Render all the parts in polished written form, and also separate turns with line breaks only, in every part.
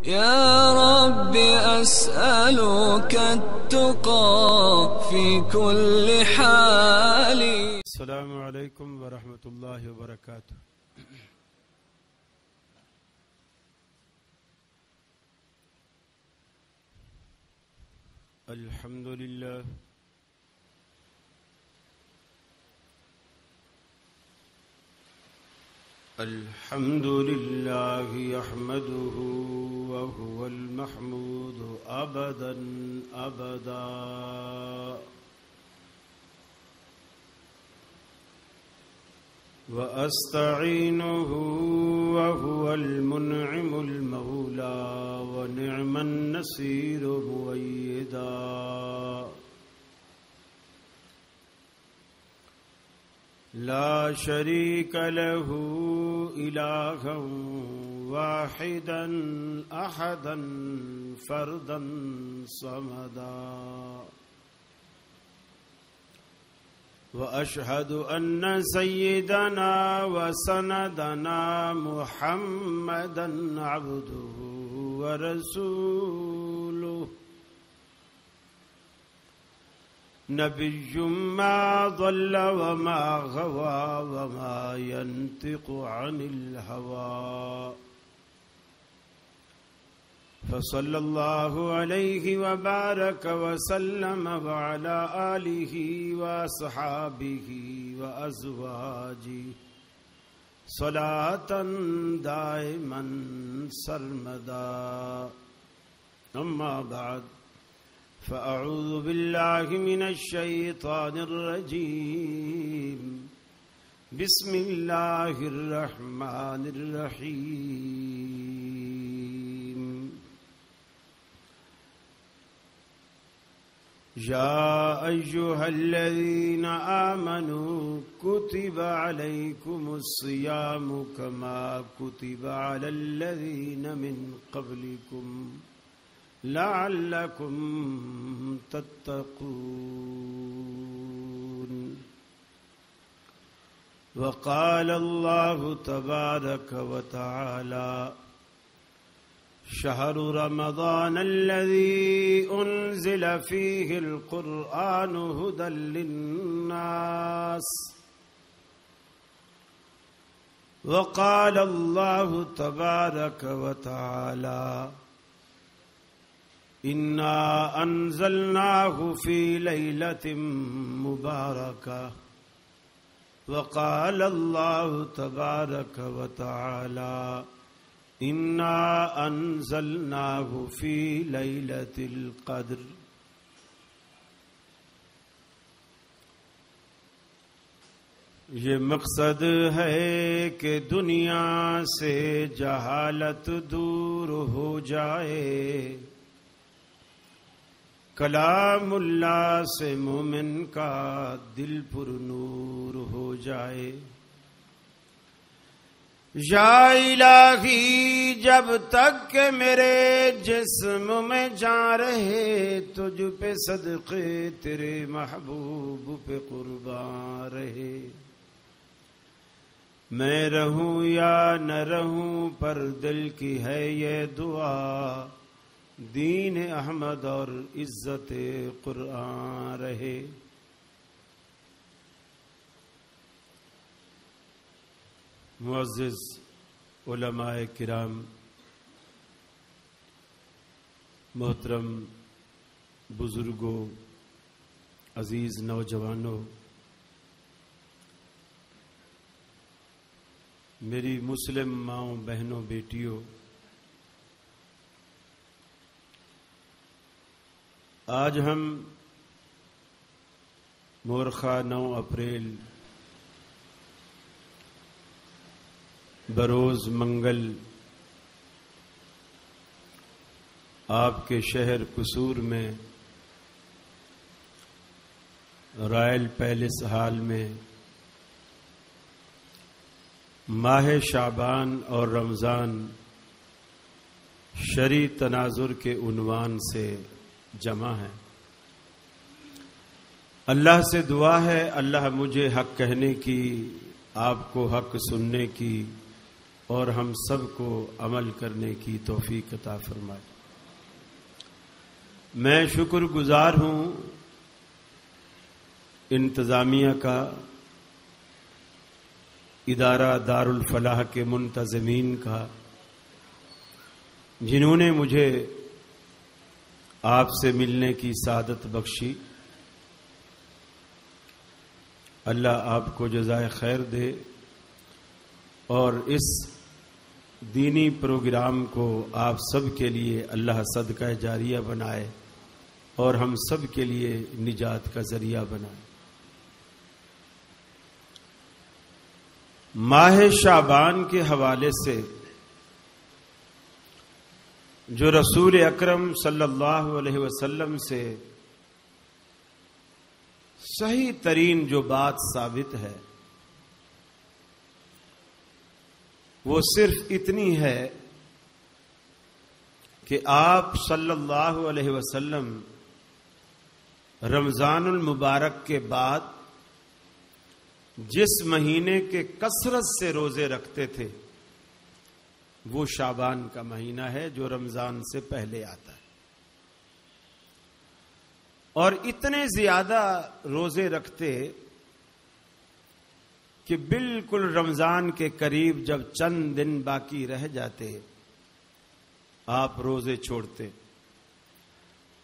يا رب أسألك التقى في كل حال.
السلام عليكم ورحمة الله وبركاته. الحمد لله الحمد لله يحمده وهو المحمود أبدا أبدا، وأستعينه وهو المنعم المولى ونعم النصير مؤيدا، لا شريك له إلها واحدا أحدا فردا صمدا، وأشهد أن سيدنا وسندنا محمدا عبده ورسوله، نبي ما ضل وما غوى وما ينطق عن الهوى، فصلى الله عليه وبارك وسلم وعلى آله وأصحابه وأزواجه صلاة دائما سرمدا، أما بعد، فأعوذ بالله من الشيطان الرجيم، بسم الله الرحمن الرحيم، يا أيها الذين آمنوا كتب عليكم الصيام كما كتب على الذين من قبلكم لعلكم تتقون، وقال الله تبارك وتعالى: شهر رمضان الذي أنزل فيه القرآن هدى للناس، وقال الله تبارك وتعالى: إنا أنزلناه في ليلة مباركة، وقال الله تبارك وتعالى: إنا أنزلناه في ليلة القدر۔ یہ مقصد ہے کہ دنیا سے جہالت دور ہو جائے، کلام اللہ سے مومن کا دل پر نور ہو جائے۔ یا الہی، جب تک کہ میرے جسم میں جان رہے، تجھ پہ صدقے تیرے محبوب پہ قربان رہے، میں رہوں یا نہ رہوں پر دل کی ہے یہ دعا، دین احمد اور عزت قرآن رہے۔ معزز علماء کرام، محترم بزرگوں، عزیز نوجوانوں، میری مسلم ماؤں، بہنوں، بیٹیوں، آج ہم مورخہ 9 اپریل بروز منگل آپ کے شہر قصور میں رائل پیلس ہال میں ماہ شعبان اور رمضان شرعی تناظر کے عنوان سے جمع ہے۔ اللہ سے دعا ہے اللہ مجھے حق کہنے کی، آپ کو حق سننے کی اور ہم سب کو عمل کرنے کی توفیق عطا فرمائے۔ میں شکر گزار ہوں انتظامیہ کا، ادارہ دارالفلاح کے منتظمین کا، جنہوں نے مجھے آپ سے ملنے کی سعادت بخشی۔ اللہ آپ کو جزائے خیر دے اور اس دینی پروگرام کو آپ سب کے لیے اللہ صدقہ جاریہ بنائے اور ہم سب کے لیے نجات کا ذریعہ بنائے۔ ماہ شعبان کے حوالے سے جو رسول اکرم صلی اللہ علیہ وسلم سے صحیح ترین جو بات ثابت ہے وہ صرف اتنی ہے کہ آپ صلی اللہ علیہ وسلم رمضان المبارک کے بعد جس مہینے کے کثرت سے روزے رکھتے تھے وہ شعبان کا مہینہ ہے جو رمضان سے پہلے آتا ہے، اور اتنے زیادہ روزے رکھتے کہ بالکل رمضان کے قریب جب چند دن باقی رہ جاتے آپ روزے چھوڑتے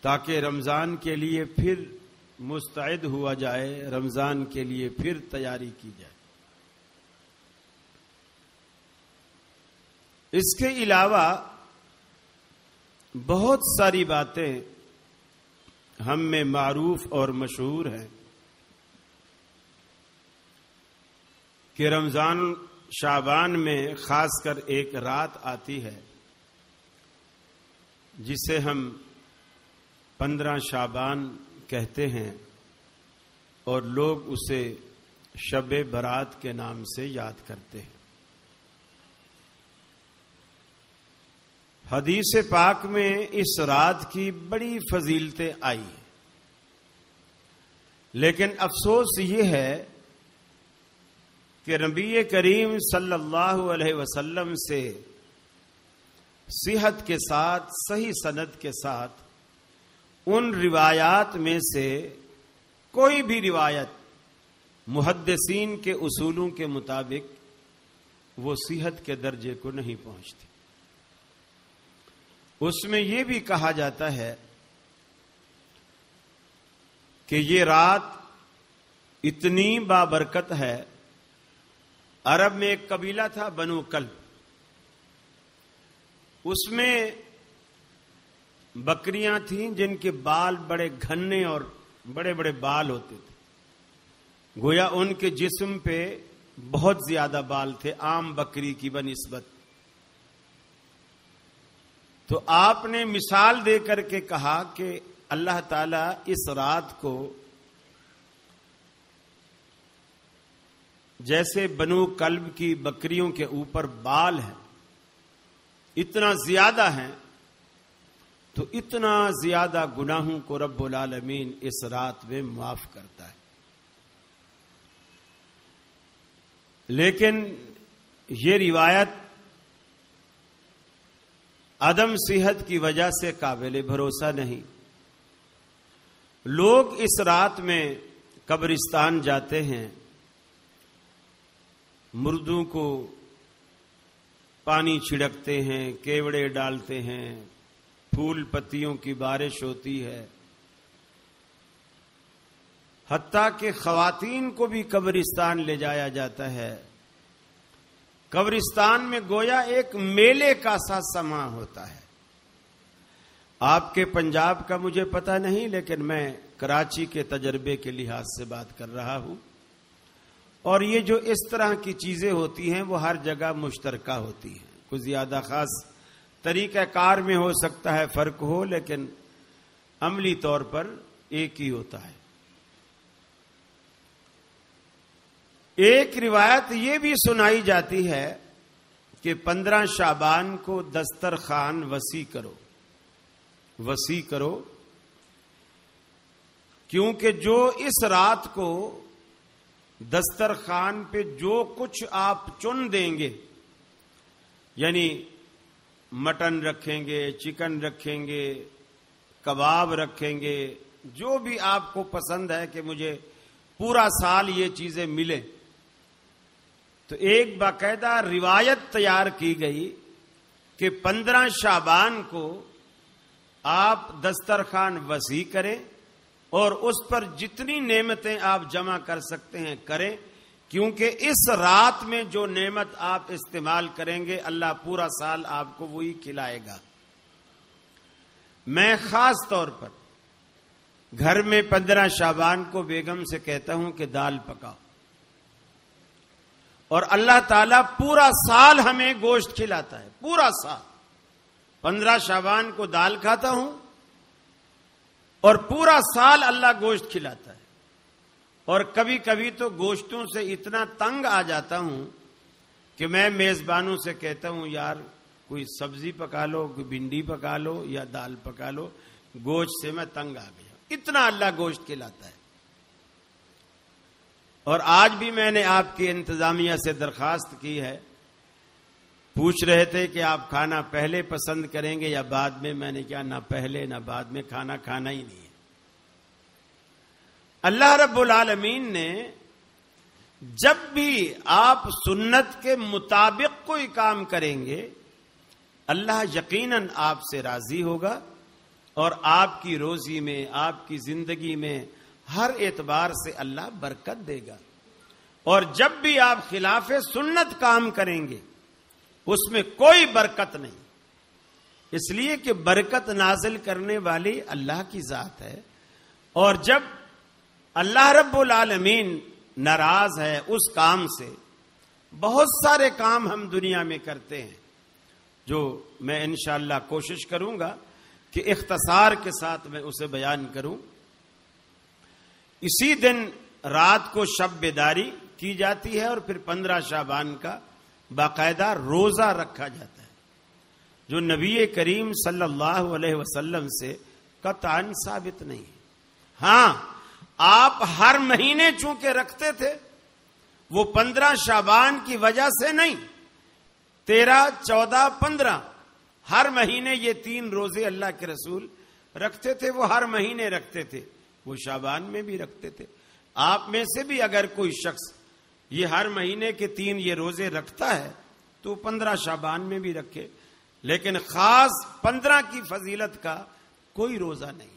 تاکہ رمضان کے لیے پھر مستعد ہوا جائے، رمضان کے لیے پھر تیاری کی جائے۔ اس کے علاوہ بہت ساری باتیں ہم میں معروف اور مشہور ہیں کہ رمضان شعبان میں خاص کر ایک رات آتی ہے جسے ہم 15 شعبان کہتے ہیں اور لوگ اسے شب برات کے نام سے یاد کرتے ہیں۔ حدیث پاک میں اس رات کی بڑی فضیلتیں آئی ہیں، لیکن افسوس یہ ہے کہ نبی کریم صلی اللہ علیہ وسلم سے صحت کے ساتھ، صحیح سند کے ساتھ ان روایات میں سے کوئی بھی روایت محدثین کے اصولوں کے مطابق وہ صحت کے درجے کو نہیں پہنچتی۔ اس میں یہ بھی کہا جاتا ہے کہ یہ رات اتنی بابرکت ہے۔ عرب میں ایک قبیلہ تھا بنو کلب، اس میں بکریاں تھیں جن کے بال بڑے گھنے اور بڑے بڑے بال ہوتے تھے، گویا ان کے جسم پہ بہت زیادہ بال تھے عام بکری کی بنسبت۔ تو آپ نے مثال دے کر کے کہا کہ اللہ تعالیٰ اس رات کو جیسے بنو کلب کی بکریوں کے اوپر بال ہیں اتنا زیادہ ہیں، تو اتنا زیادہ گناہوں کو رب العالمین اس رات میں معاف کرتا ہے۔ لیکن یہ روایت عدم صحت کی وجہ سے قابل بھروسہ نہیں۔ لوگ اس رات میں قبرستان جاتے ہیں، مردوں کو پانی چھڑکتے ہیں، کیوڑے ڈالتے ہیں، پھول پتیوں کی بارش ہوتی ہے، حتیٰ کہ خواتین کو بھی قبرستان لے جایا جاتا ہے۔ قبرستان میں گویا ایک میلے کا سا سما ہوتا ہے۔ آپ کے پنجاب کا مجھے پتہ نہیں، لیکن میں کراچی کے تجربے کے لحاظ سے بات کر رہا ہوں، اور یہ جو اس طرح کی چیزیں ہوتی ہیں وہ ہر جگہ مشترکہ ہوتی ہیں۔ کوئی زیادہ خاص طریقہ کار میں ہو سکتا ہے فرق ہو، لیکن عملی طور پر ایک ہی ہوتا ہے۔ ایک روایت یہ بھی سنائی جاتی ہے کہ 15 شعبان کو دسترخوان وسیع کرو، کیونکہ جو اس رات کو دسترخوان پہ جو کچھ آپ چن دیں گے یعنی مٹن رکھیں گے، چکن رکھیں گے، کباب رکھیں گے، جو بھی آپ کو پسند ہے کہ مجھے پورا سال یہ چیزیں ملیں، تو ایک باقاعدہ روایت تیار کی گئی کہ 15 شعبان کو آپ دسترخوان وسیع کریں اور اس پر جتنی نعمتیں آپ جمع کر سکتے ہیں کریں، کیونکہ اس رات میں جو نعمت آپ استعمال کریں گے اللہ پورا سال آپ کو وہی کھلائے گا۔ میں خاص طور پر گھر میں 15 شعبان کو بیگم سے کہتا ہوں کہ دال پکاؤ، اور اللہ تعالیٰ پورا سال ہمیں گوشت کھلاتا ہے، پورا سال۔ 15 شعبان کو دال کھاتا ہوں اور پورا سال اللہ گوشت کھلاتا ہے، اور کبھی کبھی تو گوشتوں سے اتنا تنگ آ جاتا ہوں کہ میں میزبانوں سے کہتا ہوں یار کوئی سبزی پکا لو، کوئی بھنڈی پکا لو یا دال پکا لو، گوشت سے میں تنگ آ گیا، اتنا اللہ گوشت کھلاتا ہے۔ اور آج بھی میں نے آپ کی انتظامیہ سے درخواست کی ہے، پوچھ رہے تھے کہ آپ کھانا پہلے پسند کریں گے یا بعد میں، میں نے کہا نہ پہلے نہ بعد میں، کھانا کھانا ہی نہیں ہے۔ اللہ رب العالمین نے جب بھی آپ سنت کے مطابق کوئی کام کریں گے اللہ یقیناً آپ سے راضی ہوگا اور آپ کی روزی میں، آپ کی زندگی میں ہر اعتبار سے اللہ برکت دے گا۔ اور جب بھی آپ خلاف سنت کام کریں گے اس میں کوئی برکت نہیں، اس لیے کہ برکت نازل کرنے والی اللہ کی ذات ہے، اور جب اللہ رب العالمین ناراض ہے اس کام سے، بہت سارے کام ہم دنیا میں کرتے ہیں جو میں انشاءاللہ کوشش کروں گا کہ اختصار کے ساتھ میں اسے بیان کروں۔ اسی دن رات کو شب بیداری کی جاتی ہے اور پھر 15 شعبان کا باقاعدہ روزہ رکھا جاتا ہے، جو نبی کریم صلی اللہ علیہ وسلم سے قطعاً ثابت نہیں ہے۔ ہاں آپ ہر مہینے چونکہ رکھتے تھے، وہ 15 شعبان کی وجہ سے نہیں، 13، 14، 15 ہر مہینے یہ 3 روزے اللہ کے رسول رکھتے تھے، وہ ہر مہینے رکھتے تھے، وہ شعبان میں بھی رکھتے تھے۔ آپ میں سے بھی اگر کوئی شخص یہ ہر مہینے کے 3 یہ روزے رکھتا ہے تو 15 شعبان میں بھی رکھے، لیکن خاص 15 کی فضیلت کا کوئی روزہ نہیں ہے،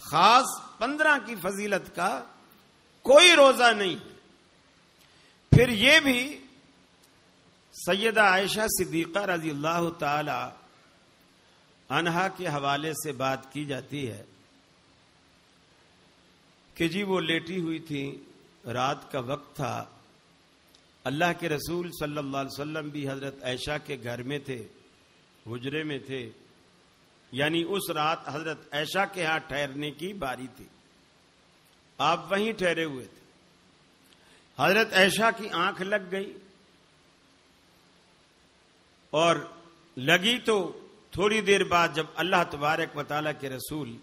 خاص 15 کی فضیلت کا کوئی روزہ نہیں ہے۔ پھر یہ بھی سیدہ عائشہ صدیقہ رضی اللہ تعالی عنہا کے حوالے سے بات کی جاتی ہے کہ جی وہ لیٹی ہوئی تھی، رات کا وقت تھا، اللہ کے رسول صلی اللہ علیہ وسلم بھی حضرت عائشہ کے گھر میں تھے، حجرے میں تھے، یعنی اس رات حضرت عائشہ کے ہاں ٹھہرنے کی باری تھی، آپ وہیں ٹھہرے ہوئے تھے۔ حضرت عائشہ کی آنکھ لگ گئی، اور لگی تو تھوڑی دیر بعد جب اللہ تبارک و تعالیٰ کے رسول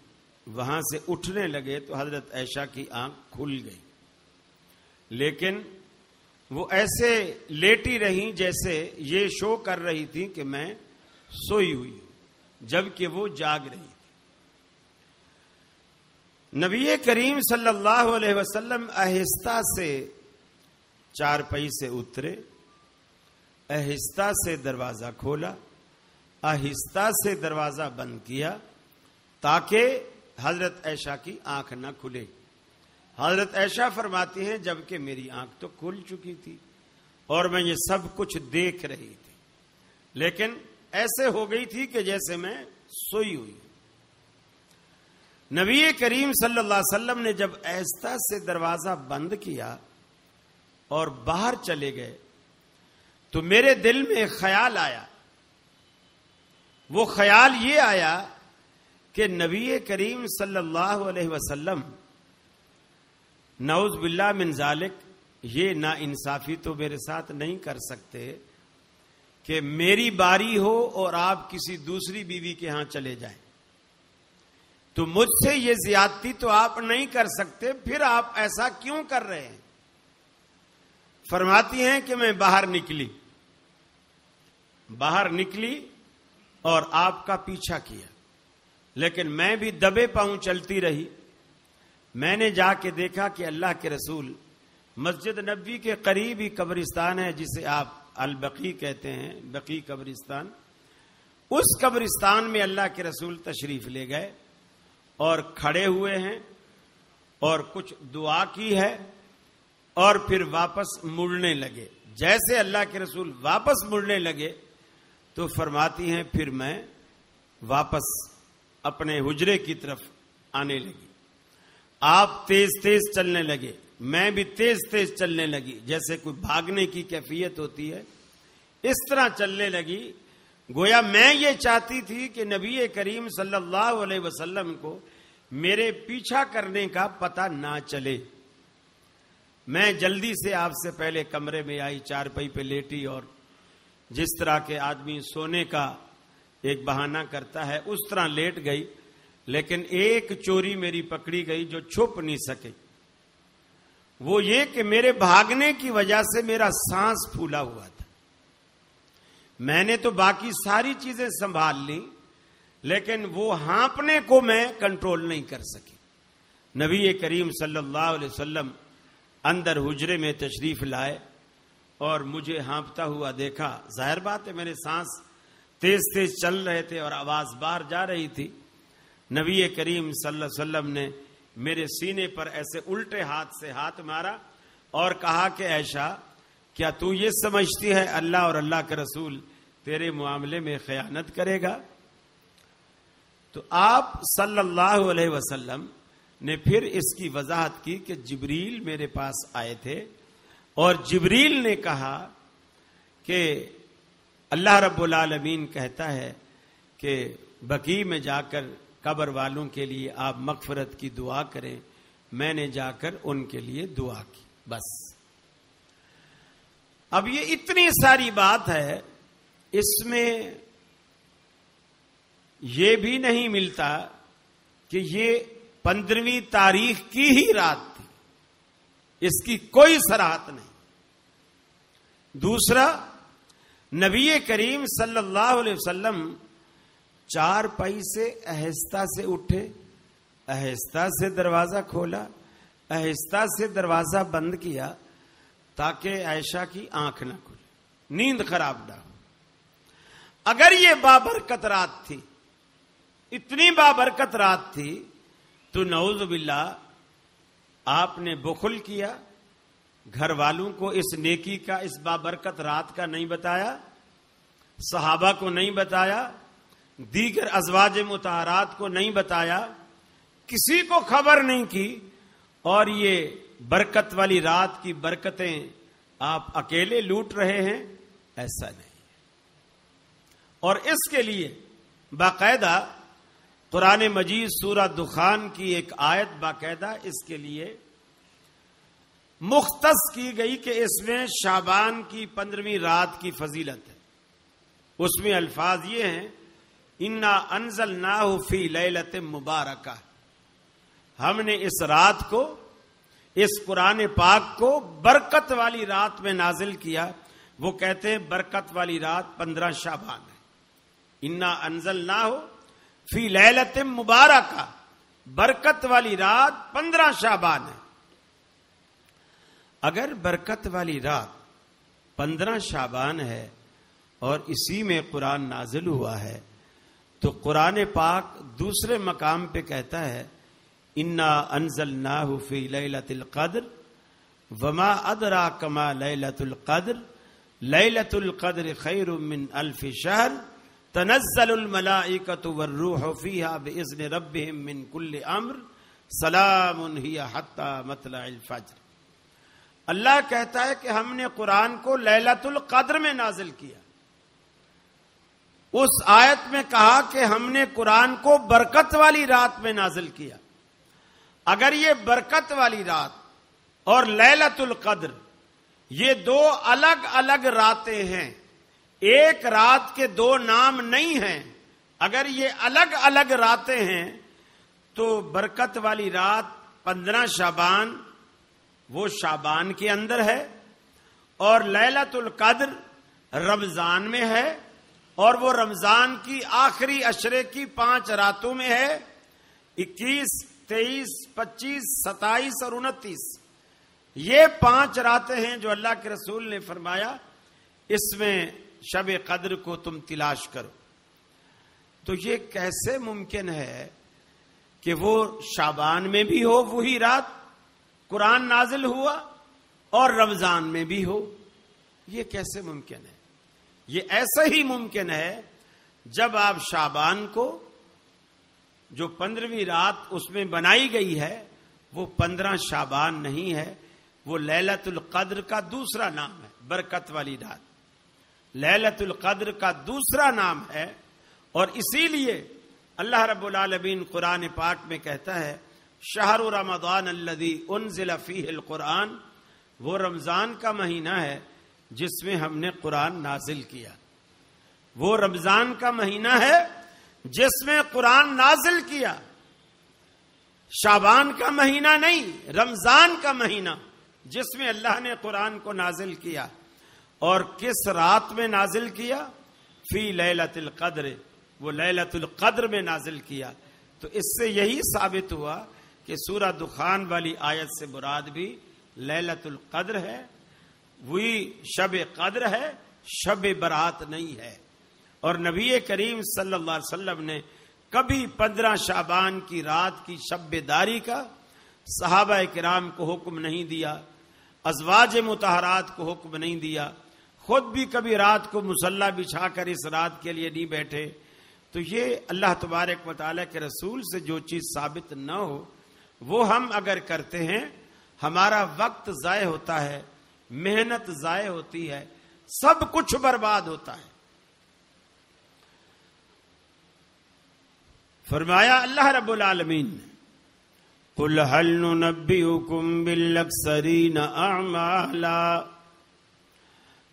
وہاں سے اٹھنے لگے تو حضرت عائشہ کی آنکھ کھل گئی، لیکن وہ ایسے لیٹی رہیں جیسے یہ شو کر رہی تھی کہ میں سوئی ہوئی ہوں، جبکہ وہ جاگ رہی تھی۔ نبی کریم صلی اللہ علیہ وسلم آہستہ سے چارپائی سے اترے، آہستہ سے دروازہ کھولا، آہستہ سے دروازہ بند کیا تاکہ حضرت عائشہ کی آنکھ نہ کھلے۔ حضرت عائشہ فرماتی ہیں جبکہ میری آنکھ تو کھل چکی تھی اور میں یہ سب کچھ دیکھ رہی تھی، لیکن ایسے ہو گئی تھی کہ جیسے میں سوئی ہوئی۔ نبی کریم صلی اللہ علیہ وسلم نے جب آہستہ سے دروازہ بند کیا اور باہر چلے گئے تو میرے دل میں ایک خیال آیا، وہ خیال یہ آیا کہ نبی کریم صلی اللہ علیہ وسلم نعوذ باللہ من ذالک یہ نا انصافی تو میرے ساتھ نہیں کر سکتے کہ میری باری ہو اور آپ کسی دوسری بیوی کے ہاں چلے جائیں، تو مجھ سے یہ زیادتی تو آپ نہیں کر سکتے، پھر آپ ایسا کیوں کر رہے ہیں؟ فرماتی ہیں کہ میں باہر نکلی باہر نکلی اور آپ کا پیچھا کیا، لیکن میں بھی دبے پاؤں چلتی رہی۔ میں نے جا کے دیکھا کہ اللہ کے رسول مسجد نبوی کے قریب ہی قبرستان ہے جسے آپ البقیع کہتے ہیں، بقیع قبرستان، اس قبرستان میں اللہ کے رسول تشریف لے گئے اور کھڑے ہوئے ہیں اور کچھ دعا کی ہے اور پھر واپس مڑنے لگے۔ جیسے اللہ کے رسول واپس مڑنے لگے تو فرماتی ہیں پھر میں واپس اپنے حجرے کی طرف آنے لگی۔ آپ تیز تیز چلنے لگے، میں بھی تیز تیز چلنے لگی، جیسے کوئی بھاگنے کی کیفیت ہوتی ہے اس طرح چلنے لگی۔ گویا میں یہ چاہتی تھی کہ نبی کریم صلی اللہ علیہ وسلم کو میرے پیچھا کرنے کا پتہ نہ چلے۔ میں جلدی سے آپ سے پہلے کمرے میں آئی، چارپائی پہ لیٹی اور جس طرح کے آدمی سونے کا ایک بہانہ کرتا ہے اس طرح لیٹ گئی، لیکن ایک چوری میری پکڑی گئی جو چھپ نہیں سکے۔ وہ یہ کہ میرے بھاگنے کی وجہ سے میرا سانس پھولا ہوا تھا۔ میں نے تو باقی ساری چیزیں سنبھال لی، لیکن وہ ہانپنے کو میں کنٹرول نہیں کر سکی۔ نبی کریم صلی اللہ علیہ وسلم اندر حجرے میں تشریف لائے اور مجھے ہانپتا ہوا دیکھا۔ ظاہر بات ہے میرے سانس تیز تیز چل رہے تھے اور آواز باہر جا رہی تھی۔ نبی کریم صلی اللہ علیہ وسلم نے میرے سینے پر ایسے الٹے ہاتھ سے ہاتھ مارا اور کہا کہ عائشہ، کیا تو یہ سمجھتی ہے اللہ اور اللہ کے رسول تیرے معاملے میں خیانت کرے گا؟ تو آپ صلی اللہ علیہ وسلم نے پھر اس کی وضاحت کی کہ جبریل میرے پاس آئے تھے اور جبریل نے کہا کہ اللہ رب العالمین کہتا ہے کہ بقیع میں جا کر قبر والوں کے لیے آپ مغفرت کی دعا کریں۔ میں نے جا کر ان کے لیے دعا کی، بس۔ اب یہ اتنی ساری بات ہے، اس میں یہ بھی نہیں ملتا کہ یہ 15ویں تاریخ کی ہی رات تھی، اس کی کوئی صراحت نہیں۔ دوسرا، نبی کریم صلی اللہ علیہ وسلم چارپائی سے آہستہ سے اٹھے، آہستہ سے دروازہ کھولا، آہستہ سے دروازہ بند کیا تاکہ عائشہ کی آنکھ نہ کھلے، نیند خراب نہ ہو۔ اگر یہ بابرکت رات تھی، اتنی بابرکت رات تھی، تو نعوذ باللہ آپ نے بخل کیا، گھر والوں کو اس نیکی کا، اس بابرکت رات کا نہیں بتایا، صحابہ کو نہیں بتایا، دیگر ازواج مطہرات کو نہیں بتایا، کسی کو خبر نہیں کی، اور یہ برکت والی رات کی برکتیں آپ اکیلے لوٹ رہے ہیں، ایسا نہیں۔ اور اس کے لیے باقاعدہ قرآن مجید سورہ دخان کی ایک آیت باقاعدہ اس کے لیے مختص کی گئی کہ اس میں شعبان کی 15ویں رات کی فضیلت ہے۔ اس میں الفاظ یہ ہیں، انا انزلناہ فی لیلۃ مبارکہ، ہم نے اس رات کو، اس قرآن پاک کو برکت والی رات میں نازل کیا۔ وہ کہتے ہیں برکت والی رات 15 شعبان ہے۔ انا انزلناہ فی لیلۃ مبارکہ، برکت والی رات 15 شعبان ہے۔ اگر برکت والی رات 15 شعبان ہے اور اسی میں قرآن نازل ہوا ہے، تو قرآن پاک دوسرے مقام پہ کہتا ہے انا انزلناہ فی لیلۃ القدر وما ادراک ما لیلۃ القدر لیلۃ القدر خیر من الف شہر تنزل الملائکۃ والروح فیہا باذن ربہم من کل امر سلام ہی حتی مطلع الفجر۔ اللہ کہتا ہے کہ ہم نے قرآن کو لیلۃ القدر میں نازل کیا۔ اس آیت میں کہا کہ ہم نے قرآن کو برکت والی رات میں نازل کیا۔ اگر یہ برکت والی رات اور لیلۃ القدر یہ دو الگ الگ راتیں ہیں، ایک رات کے دو نام نہیں ہیں، اگر یہ الگ الگ راتیں ہیں تو برکت والی رات 15 شعبان وہ شعبان کے اندر ہے، اور لیلۃ القدر رمضان میں ہے، اور وہ رمضان کی آخری عشرے کی 5 راتوں میں ہے، 21، 23، 25، 27 اور 29۔ یہ 5 راتیں ہیں جو اللہ کے رسول نے فرمایا اس میں شب قدر کو تم تلاش کرو۔ تو یہ کیسے ممکن ہے کہ وہ شعبان میں بھی ہو وہی رات قرآن نازل ہوا اور رمضان میں بھی ہو؟ یہ کیسے ممکن ہے؟ یہ ایسا ہی ممکن ہے جب آپ شعبان کو جو 15ویں رات اس میں بنائی گئی ہے وہ 15 شعبان نہیں ہے، وہ لیلۃ القدر کا دوسرا نام ہے، برکت والی رات لیلۃ القدر کا دوسرا نام ہے۔ اور اسی لیے اللہ رب العالمین قرآن پاک میں کہتا ہے شہر رمضان الذی انزل فیہ القرآن، وہ رمضان کا مہینہ ہے جس میں ہم نے قرآن نازل کیا، وہ رمضان کا مہینہ ہے جس میں قرآن نازل کیا، شعبان کا مہینہ نہیں، رمضان کا مہینہ جس میں اللہ نے قرآن کو نازل کیا۔ اور کس رات میں نازل کیا؟ فی لیلۃ القدر، وہ لیلۃ القدر میں نازل کیا۔ تو اس سے یہی ثابت ہوا کہ سورہ دخان والی آیت سے مراد بھی لیلۃ القدر ہے، وہی شب قدر ہے، شب برات نہیں ہے۔ اور نبی کریم صلی اللہ علیہ وسلم نے کبھی 15 شعبان کی رات کی شب بیداری کا صحابہ کرام کو حکم نہیں دیا، ازواج مطہرات کو حکم نہیں دیا، خود بھی کبھی رات کو مصلی بچھا کر اس رات کے لیے نہیں بیٹھے۔ تو یہ اللہ تبارک و تعالیٰ کے رسول سے جو چیز ثابت نہ ہو وہ ہم اگر کرتے ہیں ہمارا وقت ضائع ہوتا ہے، محنت ضائع ہوتی ہے، سب کچھ برباد ہوتا ہے۔ فرمایا اللہ رب العالمین نے قُلْ هَلْ نُنَبِّئُكُمْ بِالْأَخْسَرِينَ أَعْمَالًا،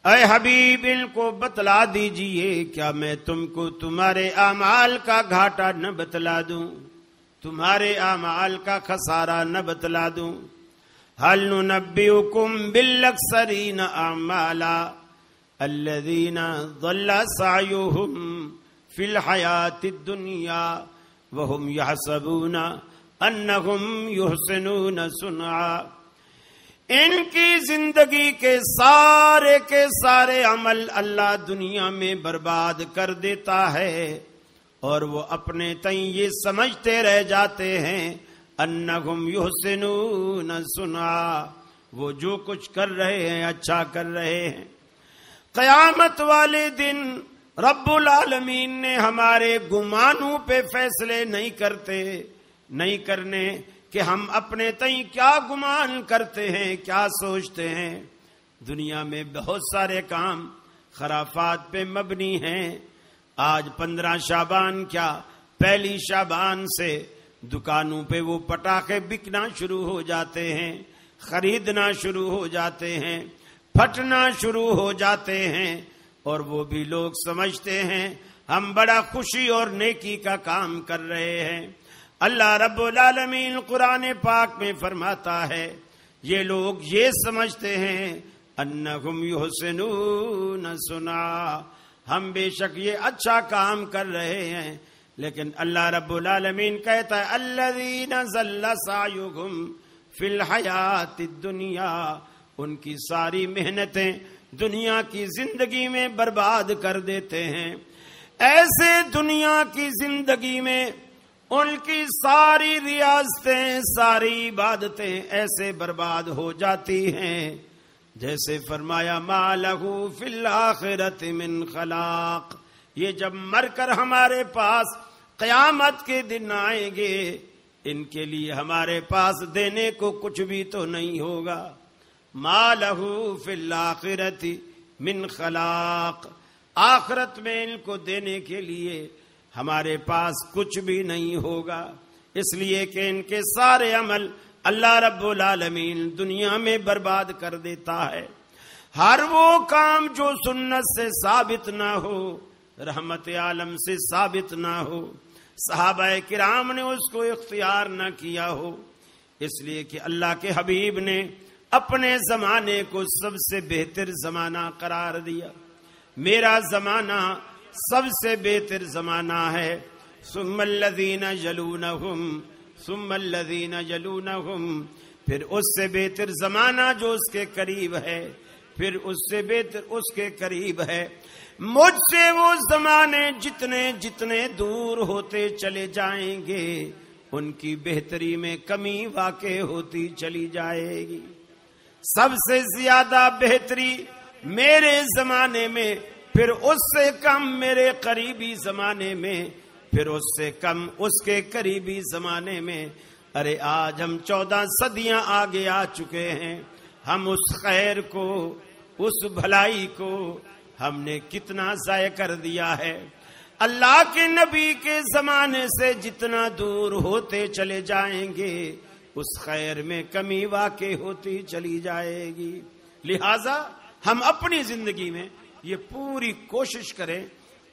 اے حبیب ان کو بتلا دیجئے کیا میں تم کو تمہارے اعمال کا گھاٹا نہ بتلا دوں، تمہارے اعمال کا خسارہ نہ بتلا دوں۔ هَلْ نُنَبِّئُكُمْ بِالْأَخْسَرِينَ أَعْمَالًا الَّذِينَ ضَلَّ سَعْيُهُمْ فِي الْحَيَاةِ الدُّنْيَا وَهُمْ يَحْسَبُونَ أَنَّهُمْ يُحْسِنُونَ صُنْعًا، ان کی زندگی کے سارے عمل اللہ دنیا میں برباد کر دیتا ہے اور وہ اپنے تئیں یہ سمجھتے رہ جاتے ہیں انہم یحسنون صنعا، وہ جو کچھ کر رہے ہیں اچھا کر رہے ہیں۔ قیامت والے دن رب العالمین نے ہمارے گمانوں پہ فیصلے نہیں کرنے کہ ہم اپنے تئیں کیا گمان کرتے ہیں، کیا سوچتے ہیں۔ دنیا میں بہت سارے کام خرافات پہ مبنی ہیں۔ آج 15 شعبان کیا، پہلی شعبان سے دکانوں پہ وہ پٹاخے بکنا شروع ہو جاتے ہیں، خریدنا شروع ہو جاتے ہیں، پھٹنا شروع ہو جاتے ہیں، اور وہ بھی لوگ سمجھتے ہیں ہم بڑا خوشی اور نیکی کا کام کر رہے ہیں۔ اللہ رب العالمین قرآن پاک میں فرماتا ہے یہ لوگ یہ سمجھتے ہیں انہم یحسنون صنعا، ہم بے شک یہ اچھا کام کر رہے ہیں، لیکن اللہ رب العالمین کہتا ہے الذین ضل سعیہم فی الحیاۃ الدنیا، ان کی ساری محنتیں دنیا کی زندگی میں برباد کر دیتے ہیں۔ ایسے دنیا کی زندگی میں ان کی ساری ریاضتیں، ساری عبادتیں ایسے برباد ہو جاتی ہیں جیسے فرمایا ما لہ فی الآخرۃ من خلاق، یہ جب مر کر ہمارے پاس قیامت کے دن آئیں گے ان کے لیے ہمارے پاس دینے کو کچھ بھی تو نہیں ہوگا۔ ما لہ فی الآخرۃ من خلاق، آخرت میں ان کو دینے کے لیے ہمارے پاس کچھ بھی نہیں ہوگا، اس لیے کہ ان کے سارے عمل اللہ رب العالمین دنیا میں برباد کر دیتا ہے۔ ہر وہ کام جو سنت سے ثابت نہ ہو، رحمت عالم سے ثابت نہ ہو، صحابہ کرام نے اس کو اختیار نہ کیا ہو، اس لیے کہ اللہ کے حبیب نے اپنے زمانے کو سب سے بہتر زمانہ قرار دیا۔ میرا زمانہ سب سے بہتر زمانہ ہے. ثم الذین یلونہم ثم الذین یلونہم، پھر اس سے بہتر زمانہ جو اس کے قریب ہے، پھر اس سے بہتر اس کے قریب ہے. مجھ سے وہ زمانے جتنے جتنے دور ہوتے چلے جائیں گے ان کی بہتری میں کمی واقع ہوتی چلی جائے گی. سب سے زیادہ بہتری میرے زمانے میں، پھر اس سے کم میرے قریبی زمانے میں، پھر اس سے کم اس کے قریبی زمانے میں. ارے آج ہم 14 صدیاں آگے آ چکے ہیں. ہم اس خیر کو، اس بھلائی کو ہم نے کتنا ضائع کر دیا ہے. اللہ کے نبی کے زمانے سے جتنا دور ہوتے چلے جائیں گے اس خیر میں کمی واقع ہوتی چلی جائے گی. لہذا ہم اپنی زندگی میں یہ پوری کوشش کریں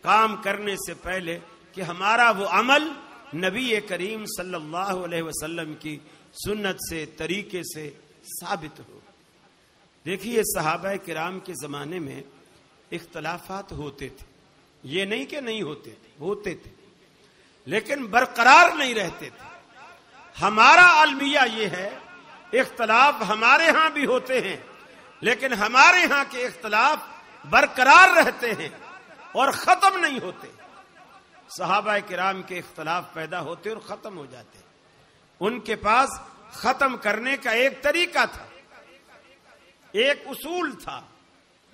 کام کرنے سے پہلے کہ ہمارا وہ عمل نبی کریم صلی اللہ علیہ وسلم کی سنت سے، طریقے سے ثابت ہو. دیکھیے صحابہ کرام کے زمانے میں اختلافات ہوتے تھے، یہ نہیں کہ نہیں ہوتے تھے لیکن برقرار نہیں رہتے تھے. ہمارا المیہ یہ ہے اختلاف ہمارے ہاں بھی ہوتے ہیں لیکن ہمارے ہاں کے اختلاف برقرار رہتے ہیں اور ختم نہیں ہوتے. صحابہ کرام کے اختلاف پیدا ہوتے اور ختم ہو جاتے. ان کے پاس ختم کرنے کا ایک طریقہ تھا، ایک اصول تھا،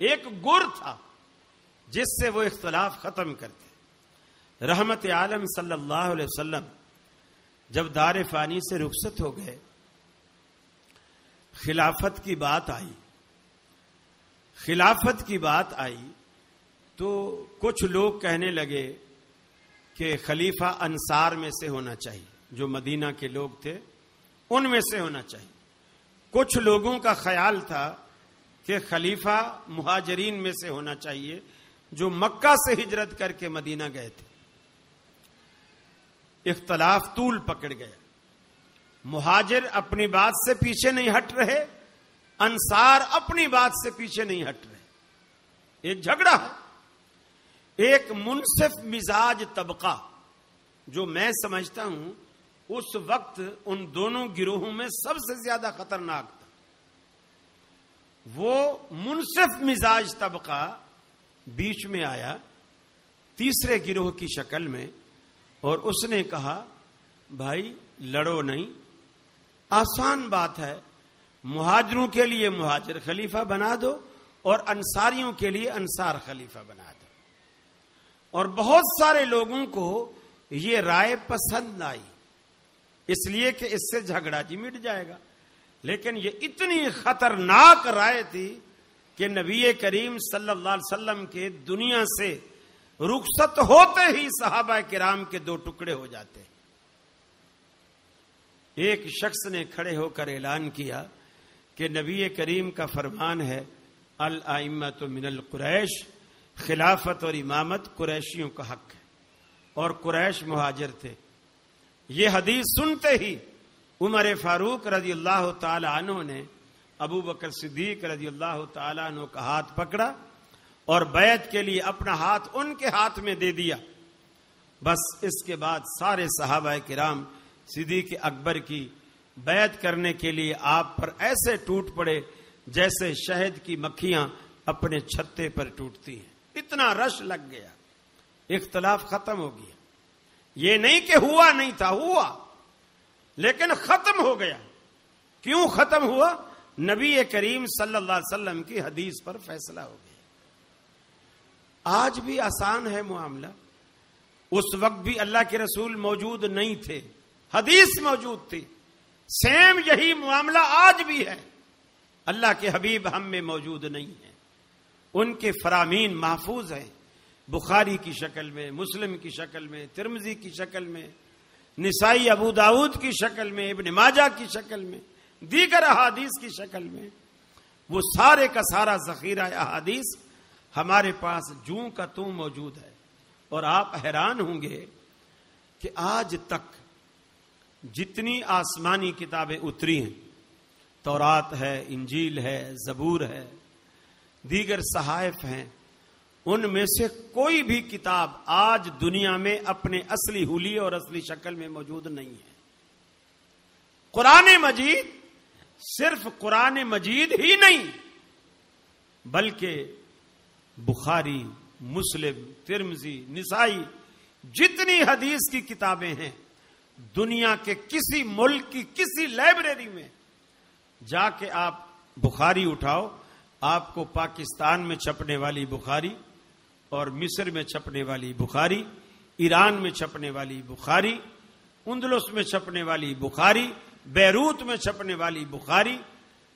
ایک گر تھا جس سے وہ اختلاف ختم کرتے. رحمت عالم صلی اللہ علیہ وسلم جب دار فانی سے رخصت ہو گئے، خلافت کی بات آئی تو کچھ لوگ کہنے لگے کہ خلیفہ انصار میں سے ہونا چاہیے، جو مدینہ کے لوگ تھے ان میں سے ہونا چاہیے. کچھ لوگوں کا خیال تھا کہ خلیفہ مہاجرین میں سے ہونا چاہیے جو مکہ سے ہجرت کر کے مدینہ گئے تھے. اختلاف طول پکڑ گیا. مہاجر اپنی بات سے پیچھے نہیں ہٹ رہے، انصار اپنی بات سے پیچھے نہیں ہٹ رہے. ایک جھگڑا ہے. ایک منصف مزاج طبقہ جو میں سمجھتا ہوں اس وقت ان دونوں گروہوں میں سب سے زیادہ خطرناک تھا، وہ منصف مزاج طبقہ بیچ میں آیا تیسرے گروہ کی شکل میں اور اس نے کہا بھائی لڑو نہیں، آسان بات ہے، مہاجروں کے لیے مہاجر خلیفہ بنا دو اور انصاریوں کے لیے انصار خلیفہ بنا دو. اور بہت سارے لوگوں کو یہ رائے پسند آئی اس لیے کہ اس سے جھگڑا جی مٹ جائے گا. لیکن یہ اتنی خطرناک رائے تھی کہ نبی کریم صلی اللہ علیہ وسلم کے دنیا سے رخصت ہوتے ہی صحابہ کرام کے 2 ٹکڑے ہو جاتے. ایک شخص نے کھڑے ہو کر اعلان کیا کہ نبی کریم کا فرمان ہے الائمۃ من القریش، خلافت اور امامت قریشیوں کا حق ہے، اور قریش مہاجر تھے. یہ حدیث سنتے ہی عمر فاروق رضی اللہ تعالی عنہ نے ابو بکر صدیق رضی اللہ تعالی عنہ کا ہاتھ پکڑا اور بیعت کے لیے اپنا ہاتھ ان کے ہاتھ میں دے دیا. بس اس کے بعد سارے صحابہ کرام صدیق اکبر کی بیعت کرنے کے لیے آپ پر ایسے ٹوٹ پڑے جیسے شہد کی مکھیاں اپنے چھتے پر ٹوٹتی ہیں. اتنا رش لگ گیا، اختلاف ختم ہو گیا. یہ نہیں کہ ہوا نہیں تھا، ہوا لیکن ختم ہو گیا. کیوں ختم ہوا؟ نبی کریم صلی اللہ علیہ وسلم کی حدیث پر فیصلہ ہو گیا. آج بھی آسان ہے معاملہ. اس وقت بھی اللہ کے رسول موجود نہیں تھے، حدیث موجود تھی. سیم یہی معاملہ آج بھی ہے. اللہ کے حبیب ہم میں موجود نہیں ہیں، ان کے فرامین محفوظ ہیں، بخاری کی شکل میں، مسلم کی شکل میں، ترمذی کی شکل میں، نسائی ابو داؤد کی شکل میں، ابن ماجہ کی شکل میں، دیگر احادیث کی شکل میں. وہ سارے کا سارا ذخیرہ احادیث ہمارے پاس جوں کا توں موجود ہے. اور آپ حیران ہوں گے کہ آج تک جتنی آسمانی کتابیں اتری ہیں، تورات ہے، انجیل ہے، زبور ہے، دیگر صحائف ہیں، ان میں سے کوئی بھی کتاب آج دنیا میں اپنے اصلی حلیے اور اصلی شکل میں موجود نہیں ہے. قرآن مجید صرف قرآن مجید ہی نہیں بلکہ بخاری، مسلم، ترمذی، نسائی، جتنی حدیث کی کتابیں ہیں دنیا کے کسی ملک کی کسی لائبریری میں جا کے آپ بخاری اٹھاؤ، آپ کو پاکستان میں چھپنے والی بخاری اور مصر میں چھپنے والی بخاری، ایران میں چھپنے والی بخاری، اندلس میں چھپنے والی بخاری، بیروت میں چھپنے والی بخاری،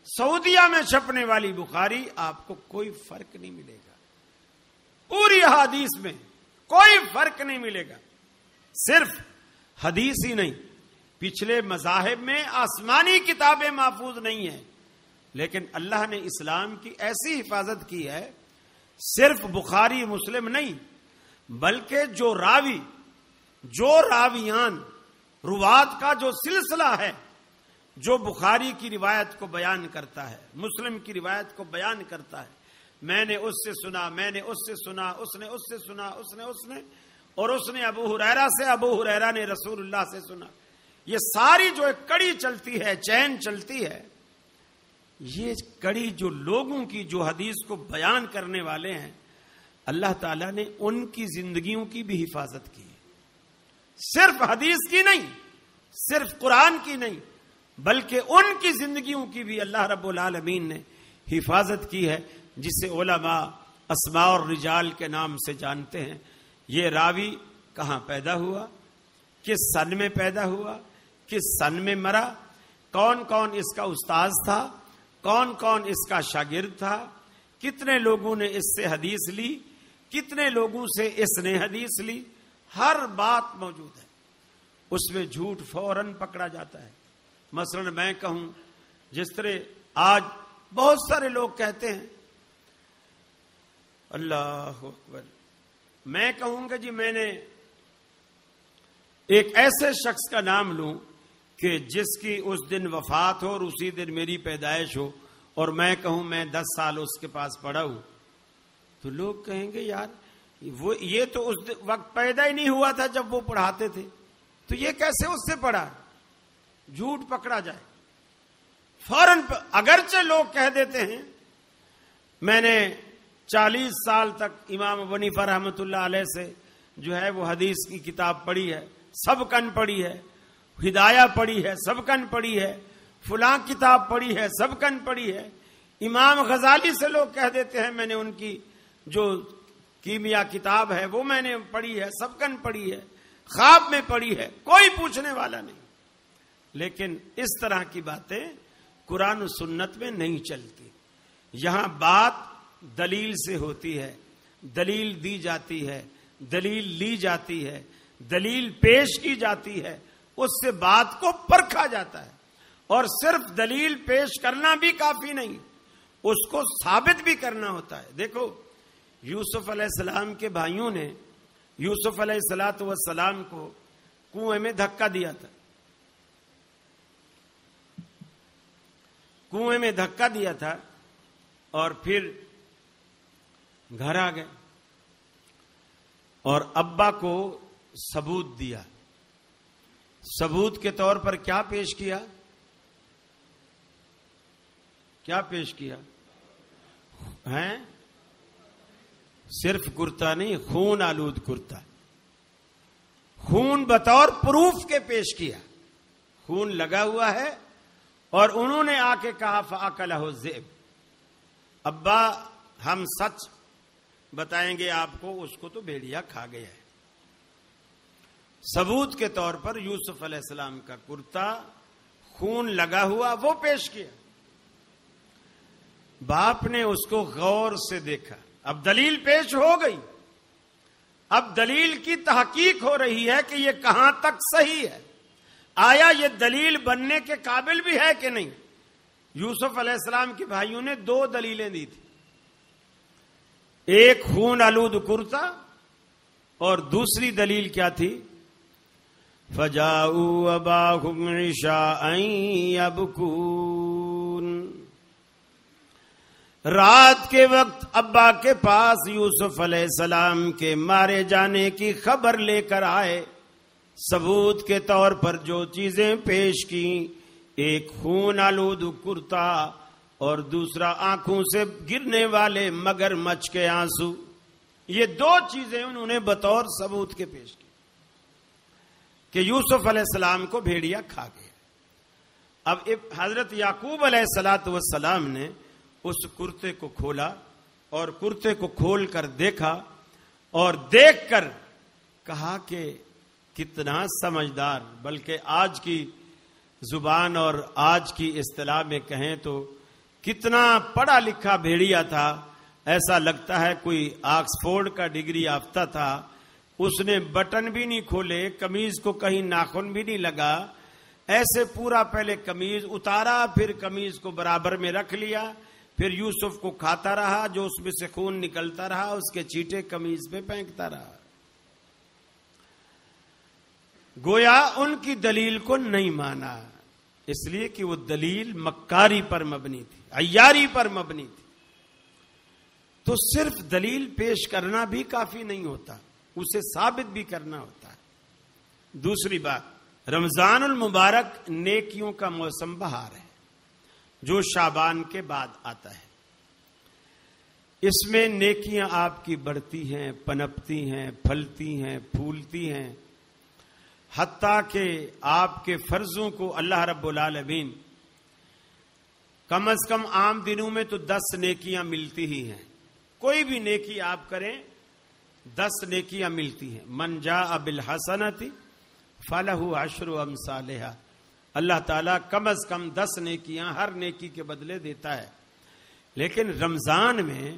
سعودیہ میں چھپنے والی بخاری، آپ کو کوئی فرق نہیں ملے گا. پوری حدیث میں کوئی فرق نہیں ملے گا. صرف حدیث ہی نہیں، پچھلے مذاہب میں آسمانی کتابیں محفوظ نہیں ہیں، لیکن اللہ نے اسلام کی ایسی حفاظت کی ہے. صرف بخاری مسلم نہیں بلکہ جو راویان روات کا جو سلسلہ ہے، جو بخاری کی روایت کو بیان کرتا ہے، مسلم کی روایت کو بیان کرتا ہے، میں نے اس سے سنا، میں نے اس سے سنا، اس نے اس سے سنا، اس نے اور اس نے ابو ہریرہ سے، ابو ہریرہ نے رسول اللہ سے سنا. یہ ساری جو ایک کڑی چلتی ہے، چین چلتی ہے، یہ کڑی جو لوگوں کی جو حدیث کو بیان کرنے والے ہیں، اللہ تعالیٰ نے ان کی زندگیوں کی بھی حفاظت کی ہے. صرف حدیث کی نہیں، صرف قرآن کی نہیں بلکہ ان کی زندگیوں کی بھی اللہ رب العالمین نے حفاظت کی ہے، جسے علماء اسماء اور رجال کے نام سے جانتے ہیں. یہ راوی کہاں پیدا ہوا، کس سن میں پیدا ہوا، کس سن میں مرا، کون کون اس کا استاذ تھا، کون کون اس کا شاگرد تھا، کتنے لوگوں نے اس سے حدیث لی، کتنے لوگوں سے اس نے حدیث لی، ہر بات موجود ہے. اس میں جھوٹ فوراً پکڑا جاتا ہے. مثلا میں کہوں، جس طرح آج بہت سارے لوگ کہتے ہیں اللہ اکبر، میں کہوں گا جی میں نے ایک ایسے شخص کا نام لوں کہ جس کی اس دن وفات ہو اور اسی دن میری پیدائش ہو، اور میں کہوں میں 10 سال اس کے پاس پڑھا ہوں، تو لوگ کہیں گے یار یہ تو اس وقت پیدا ہی نہیں ہوا تھا جب وہ پڑھاتے تھے، تو یہ کیسے اس سے پڑھا؟ جھوٹ پکڑا جائے فوراً. اگرچہ لوگ کہہ دیتے ہیں میں نے 40 سال تک امام ابو حنیفہ رحمۃ اللہ علیہ سے جو ہے وہ حدیث کی کتاب پڑھی ہے، سب کن پڑھی ہے، ہدایہ پڑھی ہے، سب کن پڑھی ہے، فلاں کتاب پڑھی ہے، سب کن پڑھی ہے. امام غزالی سے لوگ کہہ دیتے ہیں میں نے ان کی جو کیمیا کتاب ہے وہ میں نے پڑھی ہے، سب کن پڑھی ہے، خواب میں پڑھی ہے، کوئی پوچھنے والا نہیں. لیکن اس طرح کی باتیں قرآن و سنت میں نہیں چلتی. یہاں بات دلیل سے ہوتی ہے، دلیل دی جاتی ہے، دلیل لی جاتی ہے، دلیل پیش کی جاتی ہے، اس سے بات کو پرکھا جاتا ہے. اور صرف دلیل پیش کرنا بھی کافی نہیں، اس کو ثابت بھی کرنا ہوتا ہے. دیکھو یوسف علیہ السلام کے بھائیوں نے یوسف علیہ السلام کو کنویں میں دھکا دیا تھا، کنویں میں دھکا دیا تھا اور پھر گھر آ گئے اور ابا کو ثبوت دیا. ثبوت کے طور پر کیا پیش کیا؟ کیا پیش کیا ہیں؟ صرف کرتا نہیں، خون آلود کرتا، خون بطور پروف کے پیش کیا. خون لگا ہوا ہے اور انہوں نے آ کے کہا فَأَكَلَهُ الذِّئْبُ. ابا ہم سچ بتائیں گے آپ کو، اس کو تو بھیڑیا کھا گیا ہے. ثبوت کے طور پر یوسف علیہ السلام کا کرتا خون لگا ہوا وہ پیش کیا. باپ نے اس کو غور سے دیکھا. اب دلیل پیش ہو گئی، اب دلیل کی تحقیق ہو رہی ہے کہ یہ کہاں تک صحیح ہے، آیا یہ دلیل بننے کے قابل بھی ہے کہ نہیں. یوسف علیہ السلام کے بھائیوں نے 2 دلیلیں دی تھی، ایک خون آلود کرتا اور دوسری دلیل کیا تھی؟ فَجَاءُوا أَبَاهُمْ عِشَاءً يَبْكُونَ. رات کے وقت ابا کے پاس یوسف علیہ السلام کے مارے جانے کی خبر لے کر آئے. ثبوت کے طور پر جو چیزیں پیش کی، ایک خون آلود کرتا اور دوسرا آنکھوں سے گرنے والے مگرمچھ کے آنسو. یہ دو چیزیں انہوں نے بطور ثبوت کے پیش کی کہ یوسف علیہ السلام کو بھیڑیا کھا گیا. اب حضرت یعقوب علیہ السلام نے اس کرتے کو کھولا اور کرتے کو کھول کر دیکھا اور دیکھ کر کہا کہ کتنا سمجھدار، بلکہ آج کی زبان اور آج کی اصطلاح میں کہیں تو کتنا پڑھا لکھا بھیڑیا تھا. ایسا لگتا ہے کوئی آکسفورڈ کا ڈگری یافتہ تھا. اس نے بٹن بھی نہیں کھولے، قمیض کو کہیں ناخن بھی نہیں لگا، ایسے پورا پہلے قمیض اتارا، پھر قمیض کو برابر میں رکھ لیا، پھر یوسف کو کھاتا رہا، جو اس میں سے خون نکلتا رہا اس کے چیٹے قمیض پہ پھینکتا رہا. گویا ان کی دلیل کو نہیں مانا، اس لیے کہ وہ دلیل مکاری پر مبنی تھی، عیاری پر مبنی تھی. تو صرف دلیل پیش کرنا بھی کافی نہیں ہوتا، اسے ثابت بھی کرنا ہوتا ہے. دوسری بات، رمضان المبارک نیکیوں کا موسم بہار ہے جو شعبان کے بعد آتا ہے. اس میں نیکیاں آپ کی بڑھتی ہیں، پنپتی ہیں، پھلتی ہیں، پھولتی ہیں، حتیٰ کہ آپ کے فرضوں کو اللہ رب العالمین کم از کم عام دنوں میں تو 10 نیکیاں ملتی ہی ہیں. کوئی بھی نیکی آپ کریں 10 نیکیاں ملتی ہیں. من جاء بالحسنۃ فلہ عشر امثالھا. اللہ تعالیٰ کم از کم 10 نیکیاں ہر نیکی کے بدلے دیتا ہے. لیکن رمضان میں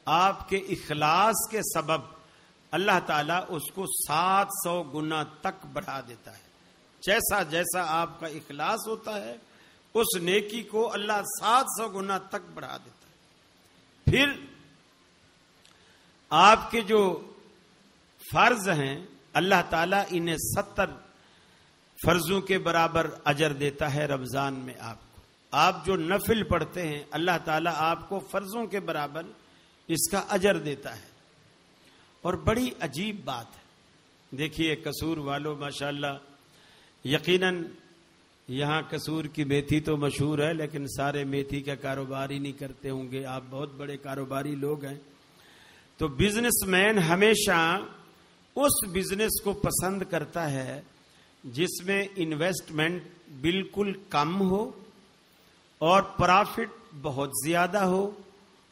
آپ کے اخلاص کے سبب اللہ تعالیٰ اس کو 700 گنا تک بڑھا دیتا ہے. جیسا جیسا آپ کا اخلاص ہوتا ہے اس نیکی کو اللہ 700 گنا تک بڑھا دیتا ہے. پھر آپ کے جو فرض ہیں اللہ تعالیٰ انہیں 70 فرضوں کے برابر اجر دیتا ہے رمضان میں. آپ جو نفل پڑھتے ہیں اللہ تعالیٰ آپ کو فرضوں کے برابر اس کا اجر دیتا ہے. اور بڑی عجیب بات ہے، دیکھیے قصور والوں ماشاءاللہ، یقیناً یہاں قصور کی میتھی تو مشہور ہے لیکن سارے میتھی کا کاروبار ہی نہیں کرتے ہوں گے. آپ بہت بڑے کاروباری لوگ ہیں. تو بزنس مین ہمیشہ اس بزنس کو پسند کرتا ہے جس میں انویسٹمنٹ بالکل کم ہو اور پرافٹ بہت زیادہ ہو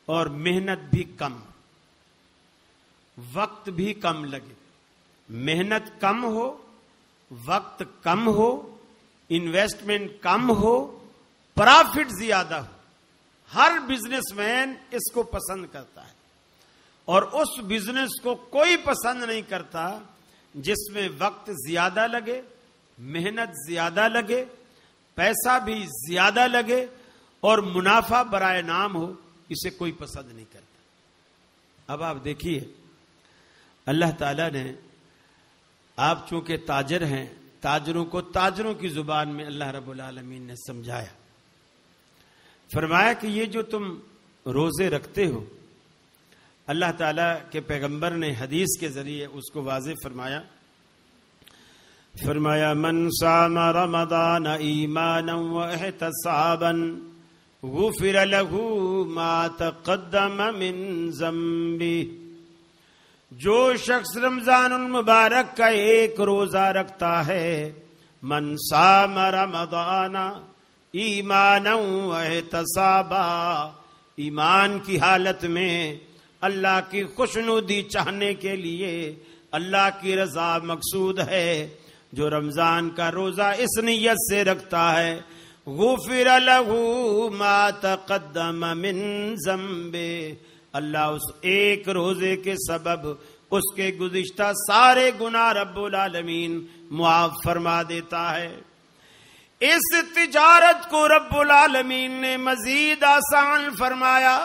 اور محنت بھی کم، وقت بھی کم لگے. محنت کم ہو، وقت کم ہو، انویسٹمنٹ کم ہو، پرافٹ زیادہ ہو. ہر بزنس مین اس کو پسند کرتا ہے اور اس بزنس کو کوئی پسند نہیں کرتا جس میں وقت زیادہ لگے، محنت زیادہ لگے، پیسہ بھی زیادہ لگے اور منافع برائے نام ہو. اسے کوئی پسند نہیں کرتا. اب آپ دیکھیے اللہ تعالیٰ نے، آپ چونکہ تاجر ہیں، تاجروں کو تاجروں کی زبان میں اللہ رب العالمین نے سمجھایا. فرمایا کہ یہ جو تم روزے رکھتے ہو، اللہ تعالیٰ کے پیغمبر نے حدیث کے ذریعے اس کو واضح فرمایا من صام رمضان ایمانا واحتسابا غفر له ما تقدم من ذنبه. جو شخص رمضان المبارک کا ایک روزہ رکھتا ہے، من صام رمضان ایمانا واحتسابا، ایمان کی حالت میں اللہ کی خوشنودی چاہنے کے لیے، اللہ کی رضا مقصود ہے، جو رمضان کا روزہ اس نیت سے رکھتا ہے، غفر له ما تقدم من ذنبه، اللہ اس ایک روزے کے سبب اس کے گزشتہ سارے گناہ رب العالمین معاف فرما دیتا ہے. اس تجارت کو رب العالمین نے مزید آسان فرمایا.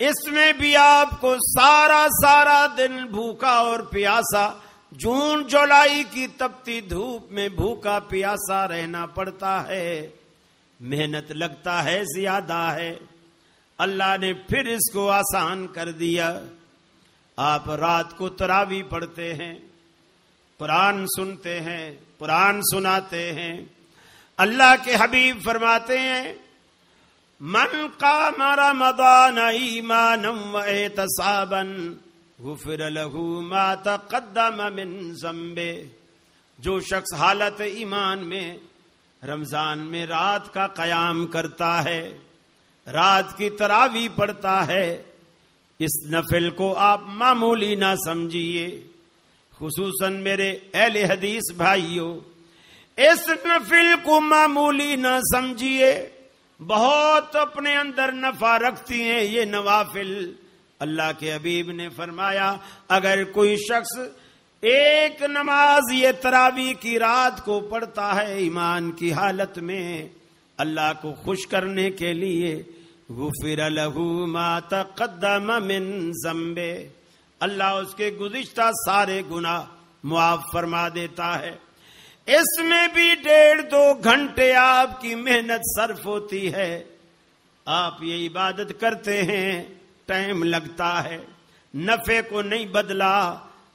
اس میں بھی آپ کو سارا دن بھوکا اور پیاسا، جون جولائی کی تپتی دھوپ میں بھوکا پیاسا رہنا پڑتا ہے، محنت لگتا ہے، زیادہ ہے. اللہ نے پھر اس کو آسان کر دیا. آپ رات کو تراویح پڑھتے ہیں, قرآن سنتے ہیں, قرآن سناتے ہیں. اللہ کے حبیب فرماتے ہیں من قام رمضان ایمانا واحتسابا غفر له ما تقدم من ذنبه. جو شخص حالت ایمان میں رمضان میں رات کا قیام کرتا ہے, رات کی تراویح پڑھتا ہے, اس نفل کو آپ معمولی نہ سمجھیے. خصوصاً میرے اہل حدیث بھائیوں, اس نفل کو معمولی نہ سمجھیے. بہت اپنے اندر نفع رکھتی ہیں یہ نوافل. اللہ کے حبیب نے فرمایا اگر کوئی شخص ایک نماز یہ تراویح کی رات کو پڑھتا ہے ایمان کی حالت میں, اللہ کو خوش کرنے کے لیے, غفر له ما تقدم من ذنبه, اللہ اس کے گزشتہ سارے گناہ معاف فرما دیتا ہے. اس میں بھی 1.5-2 گھنٹے آپ کی محنت صرف ہوتی ہے. آپ یہ عبادت کرتے ہیں, ٹائم لگتا ہے, نفع کو نہیں بدلا,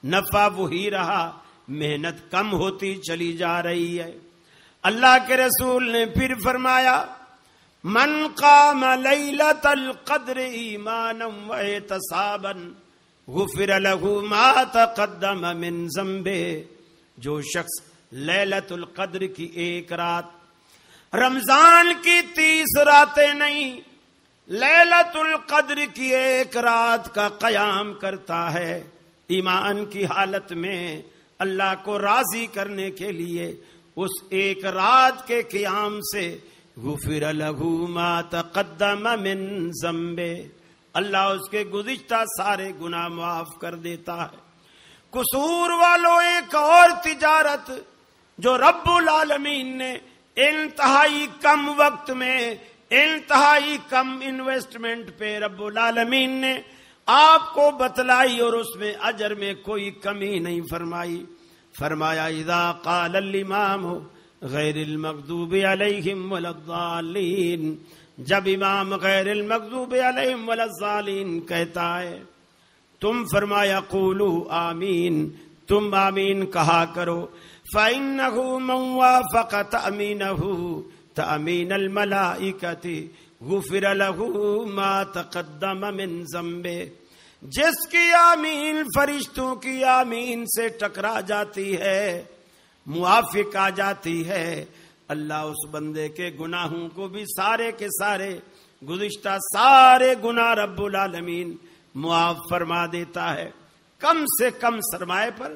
نفع وہی رہا, محنت کم ہوتی چلی جا رہی ہے. اللہ کے رسول نے پھر فرمایا من قام لیلۃ القدر ایمانا واحتسابا غفر له ما تقدم من ذنبه. جو شخص لیلۃ القدر کی ایک رات, رمضان کی 30 راتیں نہیں, لیلۃ القدر کی ایک رات کا قیام کرتا ہے ایمان کی حالت میں, اللہ کو راضی کرنے کے لیے, اس ایک رات کے قیام سے غفر له ما تقدم من ذنبه, اللہ اس کے گزشتہ سارے گناہ معاف کر دیتا ہے. قصور والوں ایک اور تجارت جو رب العالمین نے انتہائی کم وقت میں, انتہائی کم انویسٹمنٹ پہ رب العالمین نے آپ کو بتلائی اور اس میں اجر میں کوئی کمی نہیں فرمائی. فرمایا اذا قال الامام غیر المغضوب علیہم ولا الضالین, جب امام غیر المغضوب علیہم ولا الضالین کہتا ہے تم فرمایا قولوا آمین, تم آمین کہا کرو. فإنه من وافق تأمینه تأمین الملائکۃ غفر له ما تقدم من ذنبه. جس کی آمین فرشتوں کی آمین سے ٹکرا جاتی ہے, موافق آ جاتی ہے, اللہ اس بندے کے گناہوں کو بھی سارے کے سارے گزشتہ سارے گناہ رب العالمین معاف فرما دیتا ہے. کم سے کم سرمایہ پر,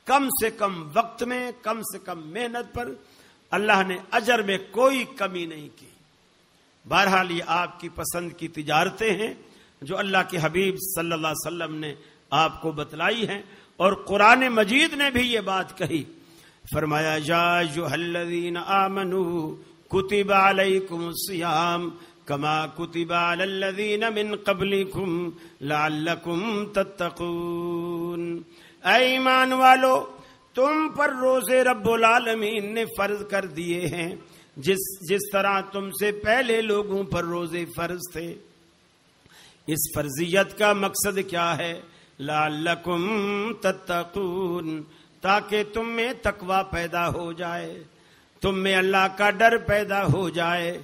کم سے کم وقت میں, کم سے کم محنت پر اللہ نے اجر میں کوئی کمی نہیں کی. بہرحال یہ آپ کی پسند کی تجارتیں ہیں جو اللہ کے حبیب صلی اللہ علیہ وسلم نے آپ کو بتلائی ہیں, اور قرآن مجید نے بھی یہ بات کہی. فرمایا یا ایھا الذین آمنوا کتب علیکم الصیام کما کتب علی الذین من قبلکم لعلکم تتقون. اے ایمان والو, تم پر روزے رب العالمین نے فرض کر دیے ہیں جس طرح تم سے پہلے لوگوں پر روزے فرض تھے. اس فرضیت کا مقصد کیا ہے؟ لعلکم تتقون, تاکہ تم میں تقوی پیدا ہو جائے, تم میں اللہ کا ڈر پیدا ہو جائے,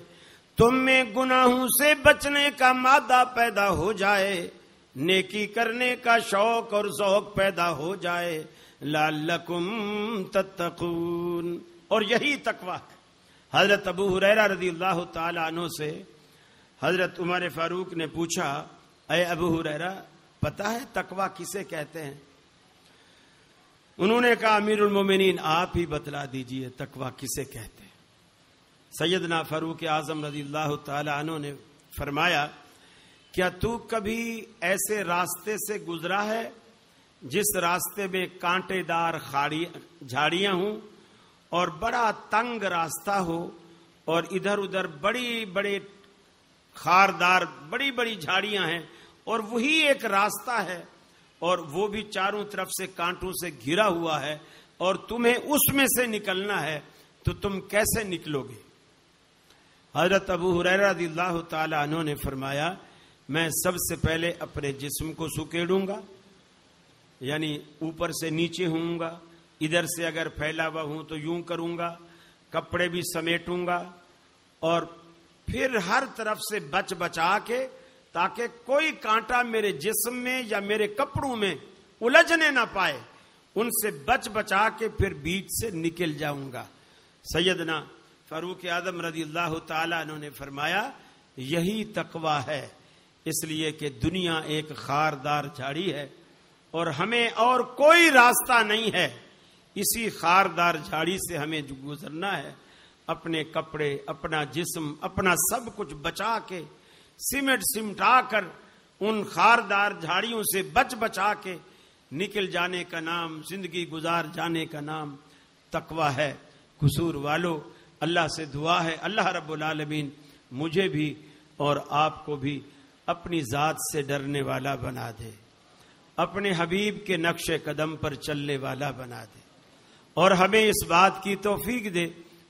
تم میں گناہوں سے بچنے کا مادہ پیدا ہو جائے, نیکی کرنے کا شوق اور ذوق پیدا ہو جائے. لعلکم تتقون, اور یہی تقوی ہے. حضرت ابو ہریرہ رضی اللہ تعالی عنہ سے حضرت عمر فاروق نے پوچھا, اے ابو ہریرہ پتہ ہے تقوی کسے کہتے ہیں؟ انہوں نے کہا امیر المومنین آپ ہی بتلا دیجئے تقوی کسے کہتے ہیں. سیدنا فاروق اعظم رضی اللہ تعالی عنہ نے فرمایا کیا تو کبھی ایسے راستے سے گزرا ہے جس راستے میں کانٹے دار جھاڑیاں ہوں اور بڑا تنگ راستہ ہو اور ادھر ادھر بڑی بڑے خاردار بڑی بڑی جھاڑیاں ہیں اور وہی ایک راستہ ہے اور وہ بھی چاروں طرف سے کانٹوں سے گھرا ہوا ہے اور تمہیں اس میں سے نکلنا ہے تو تم کیسے نکلو گے؟ حضرت ابو ہریرہ رضی اللہ تعالی عنہ نے فرمایا میں سب سے پہلے اپنے جسم کو سکیڑوں گا، یعنی اوپر سے نیچے ہوں گا، ادھر سے اگر پھیلا ہوا ہوں تو یوں کروں گا، کپڑے بھی سمیٹوں گا، اور پھر ہر طرف سے بچ بچا کے، تاکہ کوئی کانٹا میرے جسم میں یا میرے کپڑوں میں الجھنے نہ پائے، ان سے بچ بچا کے پھر بیچ سے نکل جاؤں گا۔ سیدنا فاروق اعظم رضی اللہ تعالیٰ عنہ نے فرمایا یہی تقویٰ ہے، اس لیے کہ دنیا ایک خاردار جھاڑی ہے اور ہمیں اور کوئی راستہ نہیں ہے، اسی خاردار جھاڑی سے ہمیں گزرنا ہے۔ اپنے کپڑے، اپنا جسم، اپنا سب کچھ بچا کے، سمٹا کر ان خاردار جھاڑیوں سے بچ بچا کے نکل جانے کا نام، زندگی گزار جانے کا نام تقویٰ ہے۔ قصور والو، اللہ سے دعا ہے اللہ رب العالمین مجھے بھی اور آپ کو بھی اپنی ذات سے ڈرنے والا بنا دے، اپنے حبیب کے نقش قدم پر چلنے والا بنا دے، اور ہمیں اس بات کی توفیق دے۔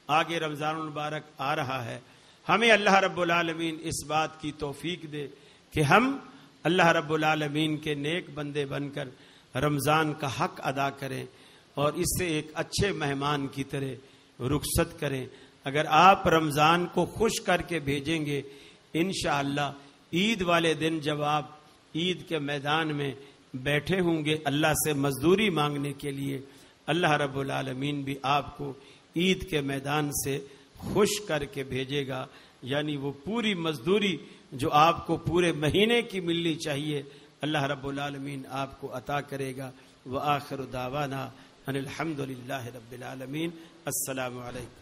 آگے رمضان المبارک آ رہا ہے، ہمیں اللہ رب العالمین اس بات کی توفیق دے کہ ہم اللہ رب العالمین کے نیک بندے بن کر رمضان کا حق ادا کریں اور اس سے ایک اچھے مہمان کی طرح رخصت کریں۔ اگر آپ رمضان کو خوش کر کے بھیجیں گے، انشاءاللہ عید والے دن جب آپ عید کے میدان میں بیٹھے ہوں گے اللہ سے مزدوری مانگنے کے لیے، اللہ رب العالمین بھی آپ کو عید کے میدان سے خوش کر کے بھیجے گا، یعنی وہ پوری مزدوری جو آپ کو پورے مہینے کی ملنی چاہیے اللہ رب العالمین آپ کو عطا کرے گا۔ وآخر دعوانا ان الحمد للہ رب العالمین۔ السلام علیکم۔